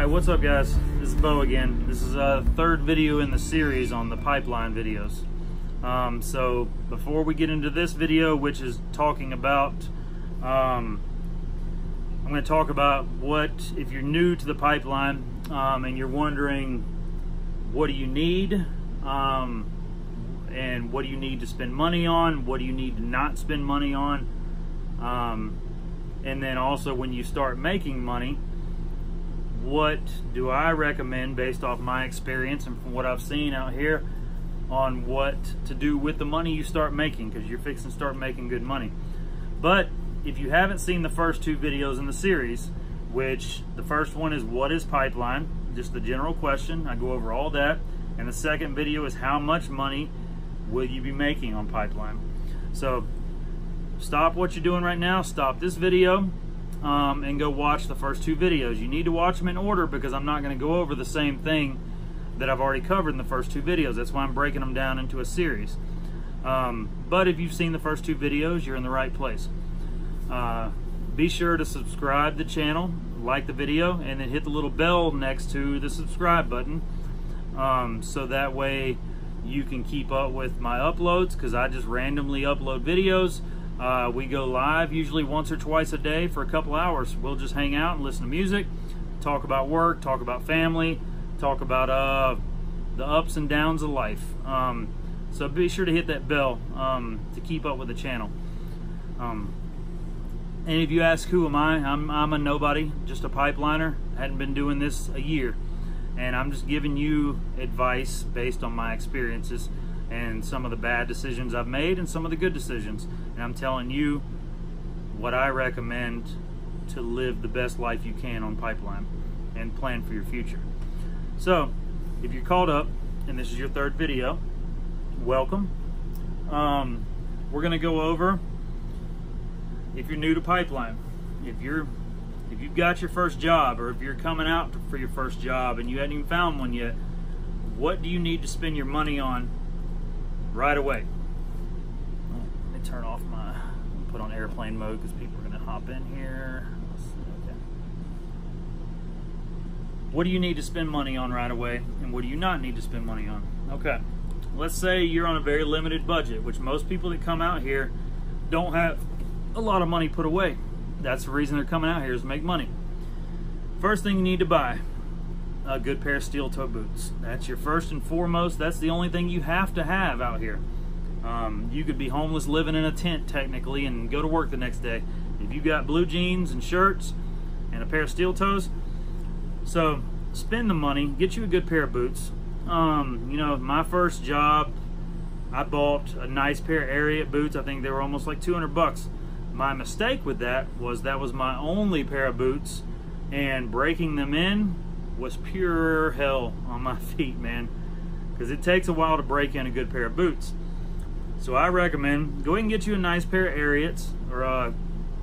What's up guys? This is Bo again. This is a third video in the series on the pipeline videos. So before we get into this video, which is talking about, I'm going to talk about what, if you're new to the pipeline and you're wondering what do you need and what do you need to spend money on, what do you need to not spend money on, and then also when you start making money, what do I recommend based off my experience and from what I've seen out here on what to do with the money you start making, because you're fixing to start making good money. But if you haven't seen the first two videos in the series, which the first one is what is pipeline, just the general question, I go over all that, and the second video is how much money will you be making on pipeline. So stop what you're doing right now, stop this video, and go watch the first two videos. You need to watch them in order because I'm not going to go over the same thing that I've already covered in the first two videos. That's why I'm breaking them down into a series. But if you've seen the first two videos, you're in the right place. Be sure to subscribe to the channel, like the video, and then hit the little bell next to the subscribe button, so that way you can keep up with my uploads, because I just randomly upload videos. We go live usually once or twice a day for a couple hours. We'll just hang out and listen to music, talk about work, talk about family, talk about the ups and downs of life. So be sure to hit that bell to keep up with the channel. And if you ask who am I, I'm a nobody, just a pipeliner. Hadn't been doing this a year, and I'm just giving you advice based on my experiences and some of the bad decisions I've made and some of the good decisions. And I'm telling you what I recommend to live the best life you can on pipeline and plan for your future. So if you're caught up and this is your third video, welcome. We're gonna go over, if you're new to pipeline, if you've got your first job, or if you're coming out for your first job and you hadn't even found one yet, what do you need to spend your money on right away? Let me turn off my, put on airplane mode because people are going to hop in here. Okay. What do you need to spend money on right away, and what do you not need to spend money on? Okay, let's say you're on a very limited budget, which most people that come out here don't have a lot of money put away. That's the reason they're coming out here, is to make money. First thing you need to buy, a good pair of steel toe boots. That's your first and foremost. That's the only thing you have to have out here. You could be homeless living in a tent technically and go to work the next day. If you got blue jeans and shirts and a pair of steel toes, so spend the money, get you a good pair of boots. You know, my first job, I bought a nice pair of Ariat boots. I think they were almost like 200 bucks. My mistake with that was my only pair of boots, and breaking them in was pure hell on my feet, man, because it takes a while to break in a good pair of boots. So I recommend go ahead and get you a nice pair of Ariats or a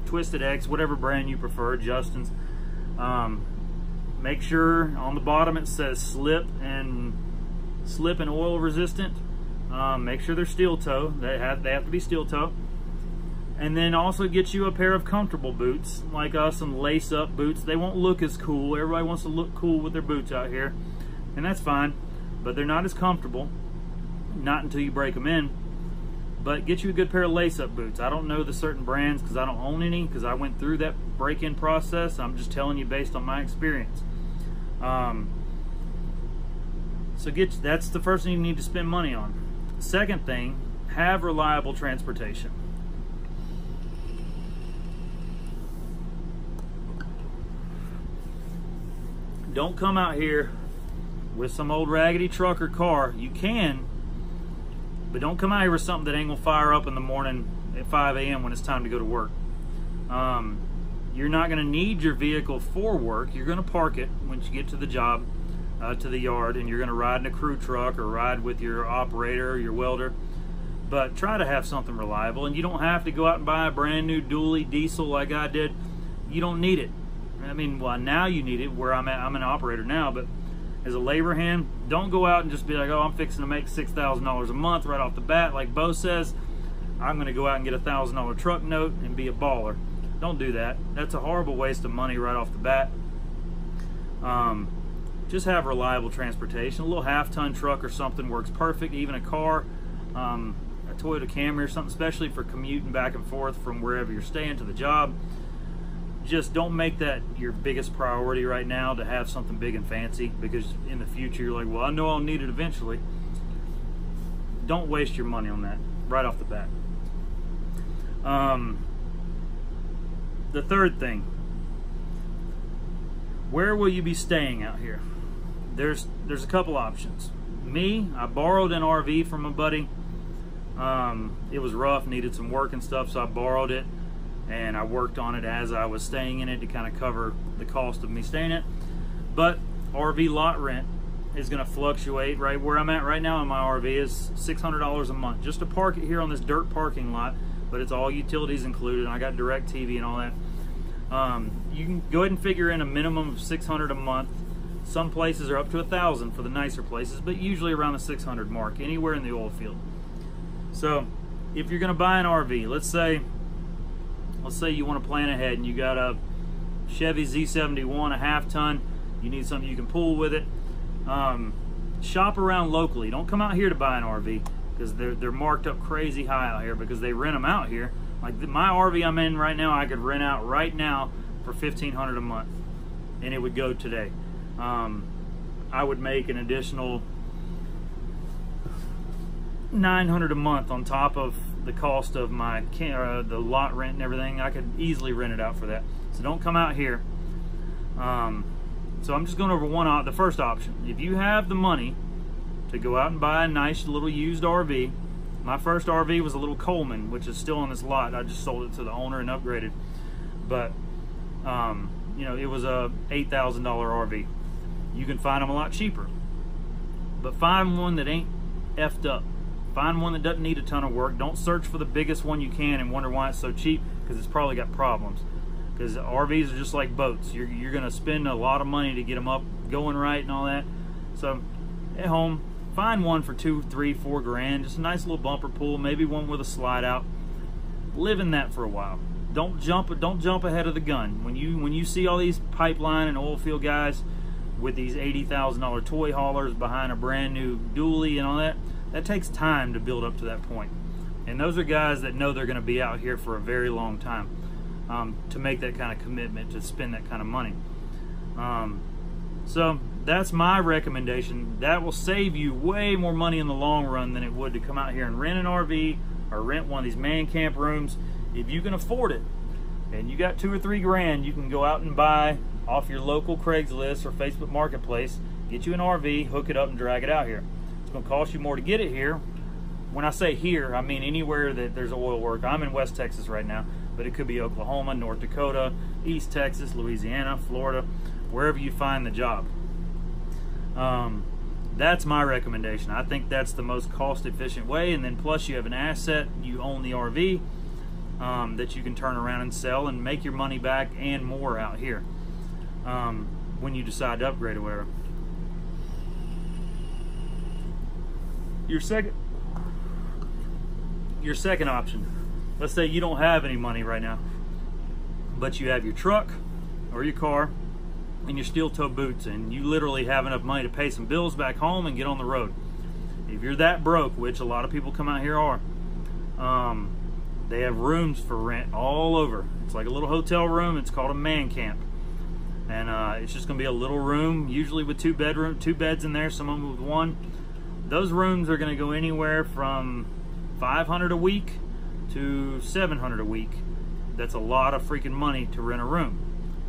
Twisted X, whatever brand you prefer, Justin's. Make sure on the bottom it says slip and oil resistant. Make sure they're steel toe. They have to be steel toe. And then also get you a pair of comfortable boots, like some lace-up boots. They won't look as cool. Everybody wants to look cool with their boots out here, and that's fine, but they're not as comfortable, not until you break them in. But get you a good pair of lace-up boots. I don't know the certain brands because I don't own any, because I went through that break-in process. I'm just telling you based on my experience. So that's the first thing you need to spend money on. Second thing, have reliable transportation. Don't come out here with some old raggedy truck or car. You can, but don't come out here with something that ain't gonna fire up in the morning at 5 a.m. when it's time to go to work. You're not gonna need your vehicle for work. You're gonna park it once you get to the job, to the yard, and you're gonna ride in a crew truck or ride with your operator or your welder. But try to have something reliable, and you don't have to go out and buy a brand new dually diesel like I did. You don't need it. I mean, well, now you need it where I'm at. I'm an operator now, but as a labor hand, don't go out and just be like, oh, I'm fixing to make $6,000 a month right off the bat. Like Bo says, I'm going to go out and get a $1,000 truck note and be a baller. Don't do that. That's a horrible waste of money right off the bat. Just have reliable transportation. A little half-ton truck or something works perfect. Even a car, a Toyota Camry or something, especially for commuting back and forth from wherever you're staying to the job. Just don't make that your biggest priority right now to have something big and fancy, because in the future you're like, well, I know I'll need it eventually. Don't waste your money on that right off the bat. The third thing, where will you be staying out here? There's a couple options. Me, I borrowed an RV from a buddy. It was rough, needed some work and stuff, so I borrowed it and I worked on it as I was staying in it to kind of cover the cost of me staying in it. But RV lot rent is going to fluctuate. Right where I'm at right now in my RV is $600 a month just to park it here on this dirt parking lot, but it's all utilities included, and I got direct TV and all that. You can go ahead and figure in a minimum of $600 a month. Some places are up to $1,000 for the nicer places, but usually around the $600 mark, anywhere in the oil field. So if you're going to buy an RV, let's say you want to plan ahead and you got a Chevy Z71, a half-ton, you need something you can pull with it. Shop around locally. Don't come out here to buy an RV, because they're marked up crazy high out here because they rent them out here. Like my RV I'm in right now, I could rent out right now for $1,500 a month, and it would go today. I would make an additional $900 a month on top of the cost of my the lot rent and everything. I could easily rent it out for that. So don't come out here. So I'm just going over the first option. If you have the money to go out and buy a nice little used RV, my first RV was a little Coleman, which is still on this lot. I just sold it to the owner and upgraded. But you know, it was a $8,000 RV. You can find them a lot cheaper, but find one that ain't effed up. Find one that doesn't need a ton of work. Don't search for the biggest one you can and wonder why it's so cheap, because it's probably got problems. Because RVs are just like boats. You're going to spend a lot of money to get them up, going right and all that. So at home, find one for $2, $3, $4 grand. Just a nice little bumper pull, maybe one with a slide out. Live in that for a while. Don't jump ahead of the gun. When you see all these pipeline and oil field guys with these $80,000 toy haulers behind a brand new dually and all that, that takes time to build up to that point. And those are guys that know they're going to be out here for a very long time, to make that kind of commitment, to spend that kind of money. So that's my recommendation. That will save you way more money in the long run than it would to come out here and rent an RV or rent one of these man camp rooms. If you can afford it and you got $2 or $3 grand, you can go out and buy off your local Craigslist or Facebook Marketplace, get you an RV, hook it up and drag it out here. It's going to cost you more to get it here. When I say here, I mean anywhere that there's oil work. I'm in West Texas right now, but it could be Oklahoma, North Dakota, East Texas, Louisiana, Florida, wherever you find the job. That's my recommendation. I think that's the most cost-efficient way, and then plus you have an asset, you own the RV, that you can turn around and sell and make your money back and more out here when you decide to upgrade or whatever. Your second option, let's say you don't have any money right now, but you have your truck or your car and your steel toe boots, and you literally have enough money to pay some bills back home and get on the road. If you're that broke, which a lot of people come out here are, they have rooms for rent all over. It's like a little hotel room. It's called a man camp, and it's just going to be a little room, usually with two beds in there, some of them with one. Those rooms are going to go anywhere from $500 a week to $700 a week. That's a lot of freaking money to rent a room.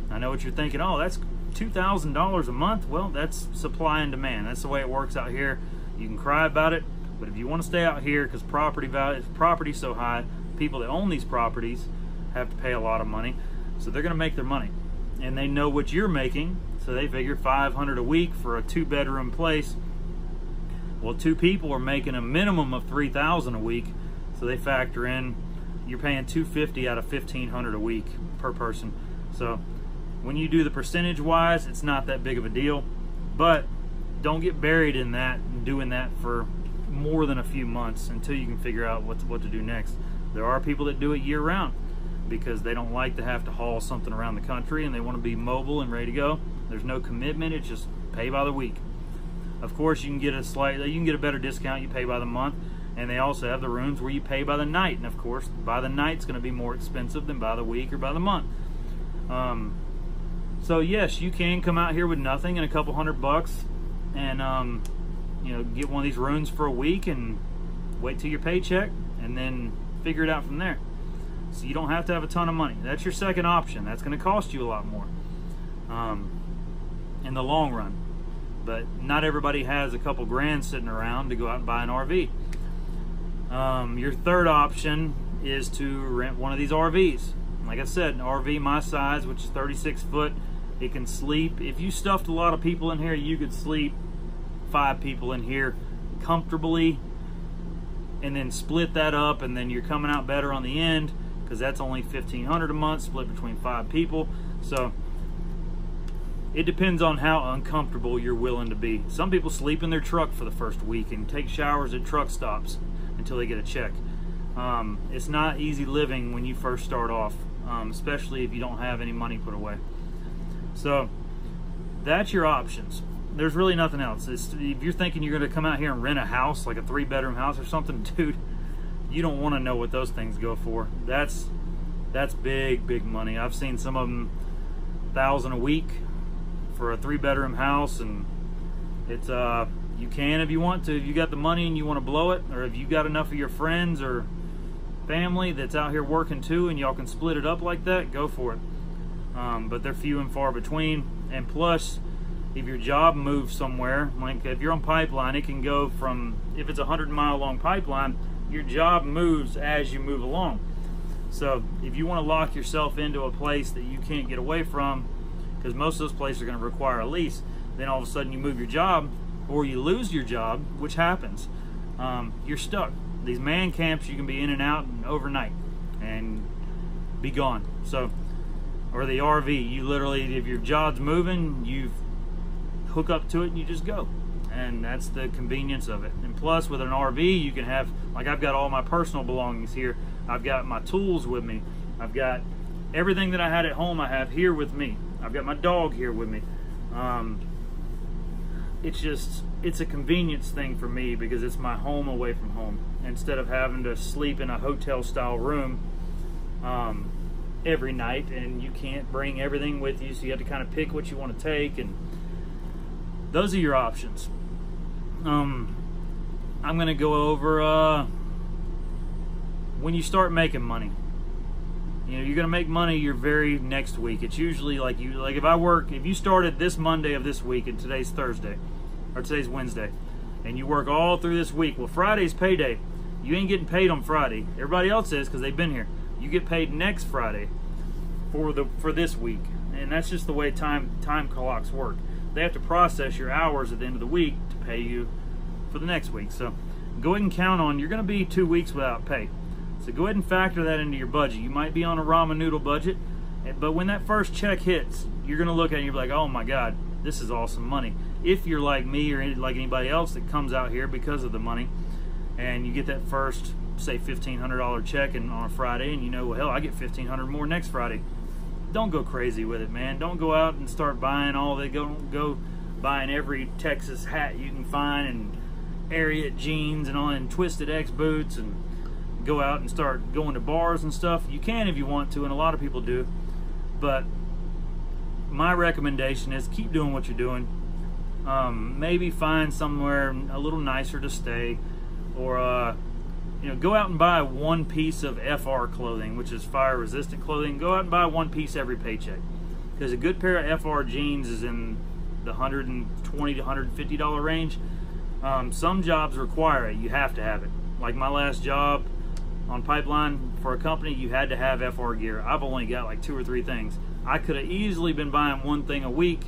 I know what you're thinking. Oh, that's $2,000 a month. Well, that's supply and demand. That's the way it works out here. You can cry about it, but if you want to stay out here, because property's so high, people that own these properties have to pay a lot of money, so they're going to make their money, and they know what you're making, so they figure $500 a week for a 2-bedroom place. Well, 2 people are making a minimum of $3,000 a week, so they factor in you're paying $250 out of $1,500 a week per person. So when you do the percentage wise, it's not that big of a deal, but don't get buried in that and doing that for more than a few months until you can figure out what to do next. There are people that do it year round because they don't like to have to haul something around the country and they want to be mobile and ready to go. There's no commitment. It's just pay by the week. Of course, you can get a better discount. You pay by the month, and they also have the rooms where you pay by the night. And of course, by the night's going to be more expensive than by the week or by the month. So yes, you can come out here with nothing and a couple $100 and you know, get one of these rooms for a week and wait till your paycheck and then figure it out from there. So you don't have to have a ton of money. That's your second option. That's going to cost you a lot more in the long run. But not everybody has a couple grand sitting around to go out and buy an RV. Your third option is to rent one of these RVs. Like I said, an RV my size, which is 36 foot, it can sleep. If you stuffed a lot of people in here, you could sleep 5 people in here comfortably, and then split that up, and then you're coming out better on the end, because that's only $1,500 a month split between 5 people. So it depends on how uncomfortable you're willing to be. Some people sleep in their truck for the first week and take showers at truck stops until they get a check. It's not easy living when you first start off, especially if you don't have any money put away. So that's your options. There's really nothing else. If you're thinking you're going to come out here and rent a house, like a 3-bedroom house or something, dude, you don't want to know what those things go for. That's big money. I've seen some of them $1,000 a week for a 3-bedroom house, and it's you can if you want to. If you got the money and you want to blow it, or if you got enough of your friends or family that's out here working too, and y'all can split it up like that, go for it. But they're few and far between. And plus, if your job moves somewhere, like if you're on pipeline, it can go from, if it's a 100-mile long pipeline, your job moves as you move along. So if you want to lock yourself into a place that you can't get away from, because most of those places are going to require a lease, then all of a sudden you move your job, or you lose your job, which happens, you're stuck. These man camps, you can be in and out and overnight and be gone. So, or the RV, you literally, if your job's moving, you hook up to it and you just go. And that's the convenience of it. And plus, with an RV, you can have, like I've got all my personal belongings here. I've got my tools with me. I've got everything that I had at home I have here with me. I've got my dog here with me. It's a convenience thing for me, because it's my home away from home, instead of having to sleep in a hotel style room every night, and you can't bring everything with you, so you have to kind of pick what you want to take. And those are your options. I'm gonna go over when you start making money. You know, you're gonna make money your very next week. It's usually like if you started this Monday of this week, and today's Thursday, or today's Wednesday, and you work all through this week, well, Friday's payday. You ain't getting paid on Friday. Everybody else is, because they've been here. You get paid next Friday for this week, and that's just the way time clocks work. They have to process your hours at the end of the week to pay you for the next week. So go ahead and count on, you're going to be 2 weeks without pay. So go ahead and factor that into your budget. You might be on a ramen noodle budget, but when that first check hits, you're going to look at it and you're like, oh my God, this is awesome money. If you're like me or like anybody else that comes out here because of the money, and you get that first, say, $1,500 check on a Friday, and you know, well, hell, I get $1,500 more next Friday. Don't go crazy with it, man. Don't go out and start buying go buying every Texas hat you can find, and Ariat jeans and all, and Twisted X boots, and go out and start going to bars and stuff. You can if you want to, and a lot of people do, but my recommendation is keep doing what you're doing. Maybe find somewhere a little nicer to stay, or you know, go out and buy one piece of FR clothing, which is fire resistant clothing. Go out and buy one piece every paycheck, because a good pair of FR jeans is in the $120 to $150 range. Some jobs require it. You have to have it. Like my last job on pipeline for a company, you had to have FR gear. I've only got like 2 or 3 things. I could have easily been buying one thing a week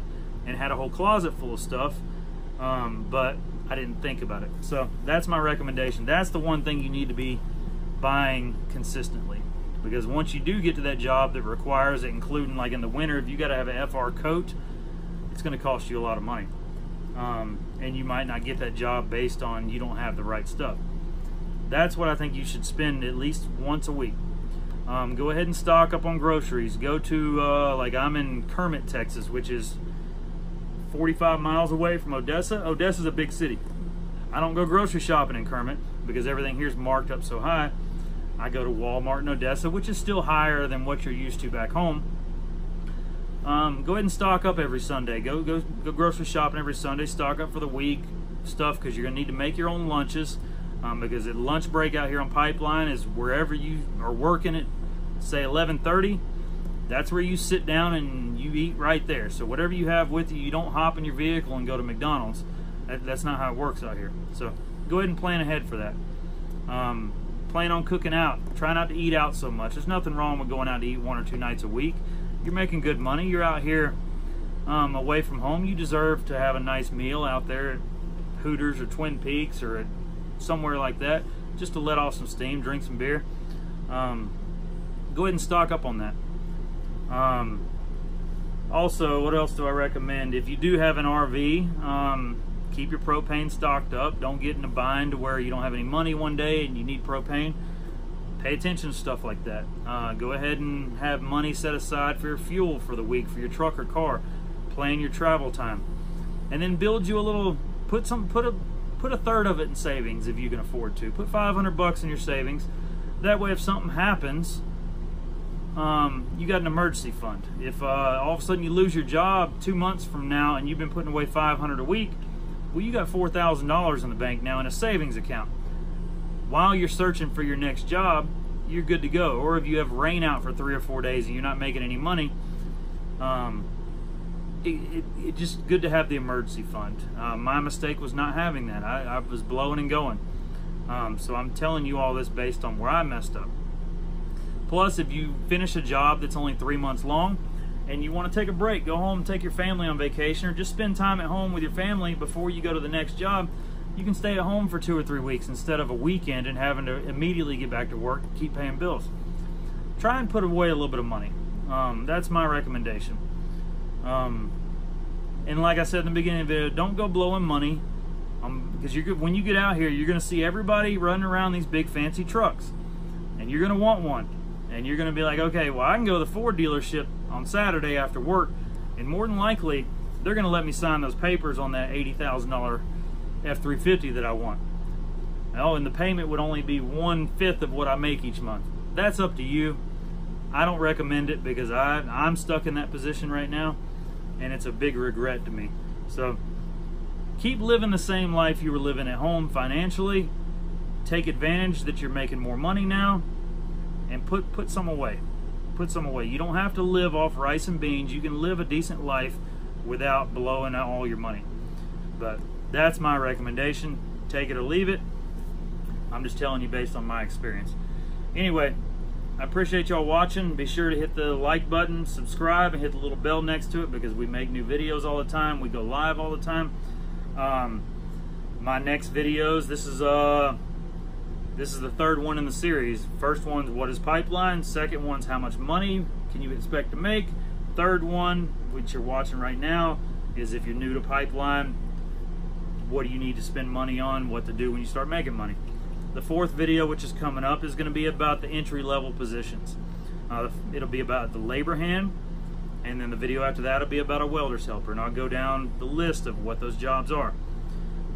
and had a whole closet full of stuff, but I didn't think about it. So that's my recommendation. That's the one thing you need to be buying consistently, because once you do get to that job that requires it, including like in the winter, if you got to have an FR coat, it's going to cost you a lot of money, and you might not get that job based on you don't have the right stuff. That's what I think you should spend at least once a week. Go ahead and stock up on groceries. Go to like I'm in Kermit, Texas, which is 45 miles away from Odessa. Odessa's a big city. I don't go grocery shopping in Kermit because everything here's marked up so high. I go to Walmart in Odessa, which is still higher than what you're used to back home. Go ahead and stock up every Sunday. Go grocery shopping every Sunday. Stock up for the week stuff, because you're going to need to make your own lunches. Because at lunch break out here on Pipeline is wherever you are working at, say 11:30. That's where you sit down and you eat right there. So whatever you have with you, you don't hop in your vehicle and go to McDonald's. That's not how it works out here. So go ahead and plan ahead for that. Plan on cooking out. Try not to eat out so much. There's nothing wrong with going out to eat 1 or 2 nights a week. You're making good money. You're out here away from home. You deserve to have a nice meal out there at Hooters or Twin Peaks or at somewhere like that, just to let off some steam, drink some beer. Go ahead and stock up on that. Also, what else do I recommend? If you do have an RV, keep your propane stocked up. Don't get in a bind to where you don't have any money one day and you need propane. Pay attention to stuff like that. Go ahead and have money set aside for your fuel for the week, for your truck or car. Plan your travel time, and then build you a little. Put a third of it in savings if you can afford to. Put $500 in your savings. That way, if something happens, you got an emergency fund. If all of a sudden you lose your job 2 months from now and you've been putting away $500 a week, well, you got $4,000 in the bank now in a savings account. While you're searching for your next job, you're good to go. Or if you have rain out for 3 or 4 days and you're not making any money, it's just good to have the emergency fund. My mistake was not having that. I was blowing and going. So I'm telling you all this based on where I messed up. Plus, if you finish a job that's only 3 months long and you want to take a break, go home and take your family on vacation, or just spend time at home with your family before you go to the next job, you can stay at home for 2 or 3 weeks instead of a weekend and having to immediately get back to work and keep paying bills. Try and put away a little bit of money. That's my recommendation. And like I said in the beginning of the video, don't go blowing money, because when you get out here, you're going to see everybody running around these big fancy trucks, and you're going to want one. And you're going to be like, okay, well, I can go to the Ford dealership on Saturday after work, and more than likely, they're going to let me sign those papers on that $80,000 F-350 that I want. Oh, and the payment would only be 1/5 of what I make each month. That's up to you. I don't recommend it because I'm stuck in that position right now, and it's a big regret to me. So keep living the same life you were living at home financially. Take advantage that you're making more money now, and put some away. Put some away. You don't have to live off rice and beans. You can live a decent life without blowing out all your money. But that's my recommendation. Take it or leave it. I'm just telling you based on my experience. Anyway, I appreciate y'all watching. Be sure to hit the like button, subscribe, and hit the little bell next to it, because we make new videos all the time. We go live all the time. My next videos, this is the third one in the series. First one's what is Pipeline. Second one's how much money can you expect to make. Third one, which you're watching right now, is if you're new to Pipeline, what do you need to spend money on, what to do when you start making money. The fourth video, which is coming up, is going to be about the entry-level positions. It'll be about the labor hand, and then the video after that will be about a welder's helper, and I'll go down the list of what those jobs are.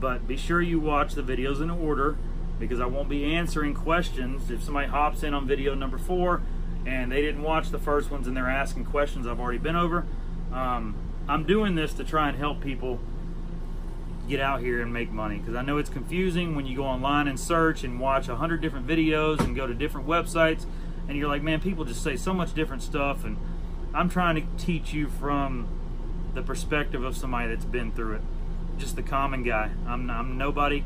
But be sure you watch the videos in order, because I won't be answering questions. If somebody hops in on video number 4 and they didn't watch the first ones and they're asking questions I've already been over, I'm doing this to try and help people get out here and make money, because I know it's confusing when you go online and search and watch 100 different videos and go to different websites, and you're like, man, people just say so much different stuff, and I'm trying to teach you from the perspective of somebody that's been through it, just the common guy. I'm nobody.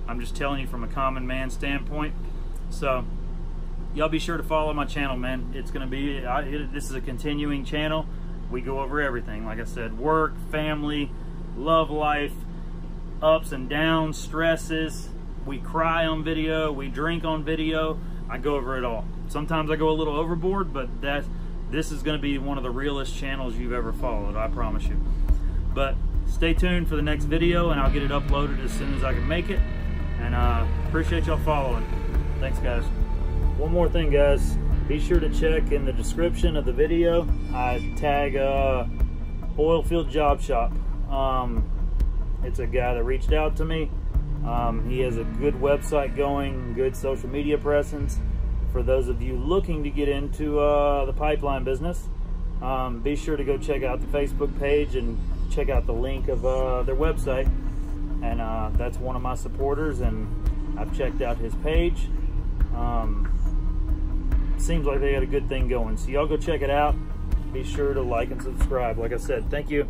I'm just telling you from a common man standpoint. So y'all be sure to follow my channel, man. It's gonna be this is a continuing channel. We go over everything, like I said: work, family, love life, ups and downs, stresses. We cry on video, we drink on video. I go over it all. Sometimes I go a little overboard, but this is going to be one of the realest channels you've ever followed, I promise you. But stay tuned for the next video, and I'll get it uploaded as soon as I can make it. And appreciate y'all following. Thanks, guys. One more thing, guys. Be sure to check in the description of the video. I tag Oilfield Job Shop. It's a guy that reached out to me. He has a good website going, good social media presence. For those of you looking to get into the pipeline business, be sure to go check out the Facebook page and check out the link of their website. And that's one of my supporters, and I've checked out his page. Seems like they got a good thing going. So y'all go check it out. Be sure to like and subscribe. Like I said, thank you.